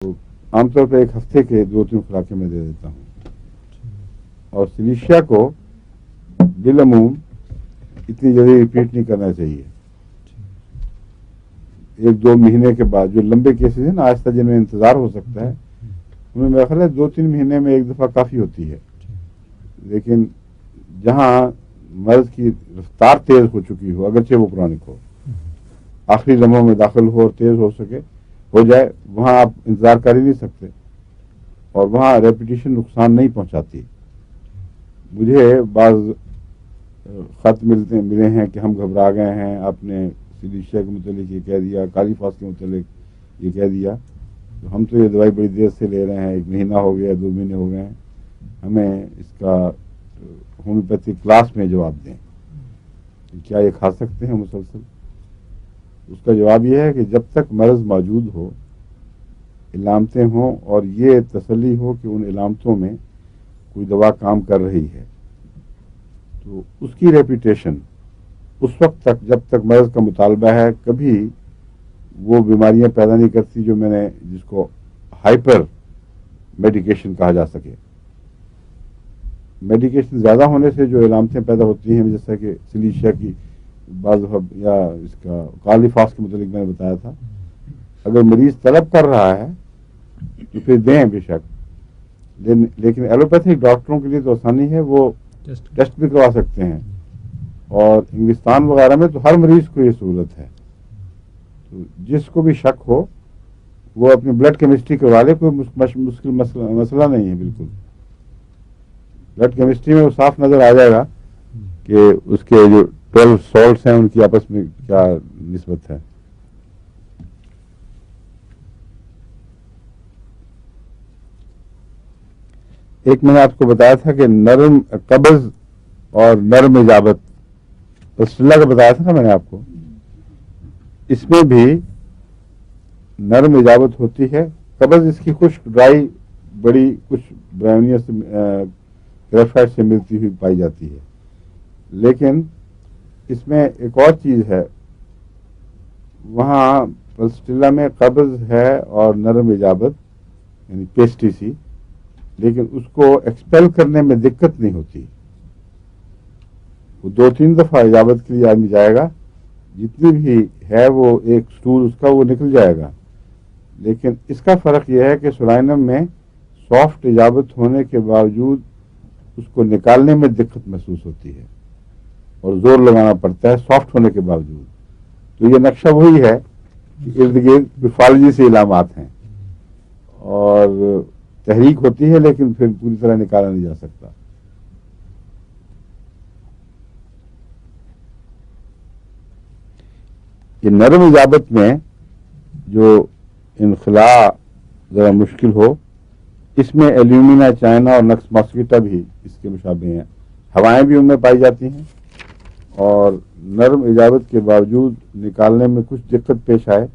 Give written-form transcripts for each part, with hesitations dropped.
तो आमतौर पर एक हफ्ते के 2-3 खुराकें मैं दे देता हूँ, और सिलीशिया को बिलअमूम इतनी जल्दी रिपीट नहीं करना चाहिए। 1-2 महीने के बाद जो लंबे केसेस हैं ना आहिस्ता जिनमें इंतज़ार हो सकता है, उनमें मेरा ख्याल है 2-3 महीने में एक दफ़ा काफ़ी होती है। लेकिन जहाँ मर्ज की रफ्तार तेज़ हो चुकी हो, अगरचे वो क्रॉनिक हो, आखिरी लम्हों में दाखिल हो और तेज़ हो जाए, वहाँ आप इंतज़ार कर ही नहीं सकते, और वहाँ रेपिटेशन नुकसान नहीं पहुँचाती। मुझे बाज़ ख़त मिले हैं कि हम घबरा गए हैं, आपने सिलीशिया के मुतालिक ये कह दिया, कालीफास के मुतालिक ये कह दिया, तो हम तो ये दवाई बड़ी देर से ले रहे हैं, 1 महीना हो गया, 2 महीने हो गए हैं, हमें इसका होम्योपैथिक क्लास में जवाब दें, क्या ये खा सकते हैं मुसलसल। उसका जवाब यह है कि जब तक मर्ज़ मौजूद हो, इलामतें हों और ये तसल्ली हो कि उन इलामतों में कोई दवा काम कर रही है, तो उसकी रेपिटेशन उस वक्त तक जब तक मर्ज़ का मुतालबा है कभी वो बीमारियां पैदा नहीं करती जो जिसको हाइपर मेडिकेशन कहा जा सके। मेडिकेशन ज़्यादा होने से जो इलामतें पैदा होती हैं, जैसा कि सिलीशिया की बाज़ या इसका कालीफास के मुतालिक मैंने बताया था, अगर मरीज़ तलब कर रहा है तो फिर दें बेशक, लेकिन एलोपैथिक डॉक्टरों के लिए तो आसानी है, वो टेस्ट भी करवा सकते हैं, और इंग्लिस्तान वगैरह में तो हर मरीज़ को ये सहूलत है। तो जिसको भी शक हो वो अपनी ब्लड केमिस्ट्री करवा ले, कोई मुश्किल मसला नहीं है। बिल्कुल ब्लड केमिस्ट्री में वो साफ नज़र आ जाएगा कि उसके जो 12 सॉल्ट्स हैं उनकी आपस में क्या निस्बत है। एक मैंने आपको बताया था कि नरम कब्ज़ और नरम इजाबत, रसुल्ला का बताया था ना मैंने आपको, इसमें भी नरम इजाबत होती है। कब्ज़ इसकी खुश्क ड्राई बड़ी कुछ ब्राउनिया से ग्रेफाइट से मिलती हुई पाई जाती है, लेकिन इसमें एक और चीज़ है, वहाँ पल्स्टिला में कब्ज़ है और नरम इजाबत यानी पेस्टी सी, लेकिन उसको एक्सपेल करने में दिक्कत नहीं होती। वो 2-3 दफ़ा इजाबत के लिए आदमी जाएगा, जितनी भी है वो एक स्टूल उसका वो निकल जाएगा। लेकिन इसका फ़र्क यह है कि सुलाइनम में सॉफ्ट इजाबत होने के बावजूद उसको निकालने में दिक्कत महसूस होती है और ज़ोर लगाना पड़ता है सॉफ्ट होने के बावजूद। तो ये नक्शा वही है कि इर्द गिर्द बिफालजी से इलामात हैं और तहरीक होती है, लेकिन फिर पूरी तरह निकाला नहीं जा सकता। ये नरम इजाबत में जो इनखला ज़रा मुश्किल हो, इसमें एल्यूमिना, चाइना और नक्स मॉस्किटा भी इसके मुशाबे हैं। हवाएं भी उनमें पाई जाती हैं, और नरम इजाबत के बावजूद निकालने में कुछ दिक्कत पेश आए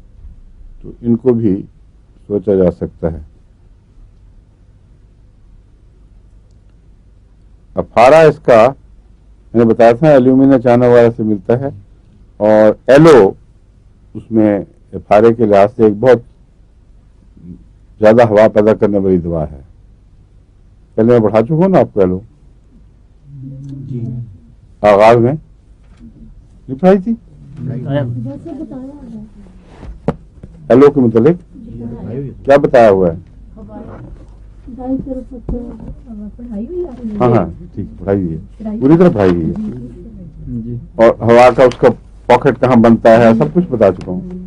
तो इनको भी सोचा जा सकता है। अफारा इसका मैंने बताया था एल्यूमिना, चाइना वगैरह से मिलता है, और एलो उसमें अफारे के लिहाज से एक बहुत ज़्यादा हवा पैदा करने वाली दवा है। पहले मैं बढ़ा चुका हूँ ना आपको एलो, आगाज में नहीं पढ़ाई थी एलो के मुतालिक क्या बताया हुआ है? हाँ ठीक है, पढ़ाई हुई है, पूरी तरह पढ़ाई हुई है, और हवा का उसका पॉकेट कहाँ बनता है सब कुछ बता चुका हूँ।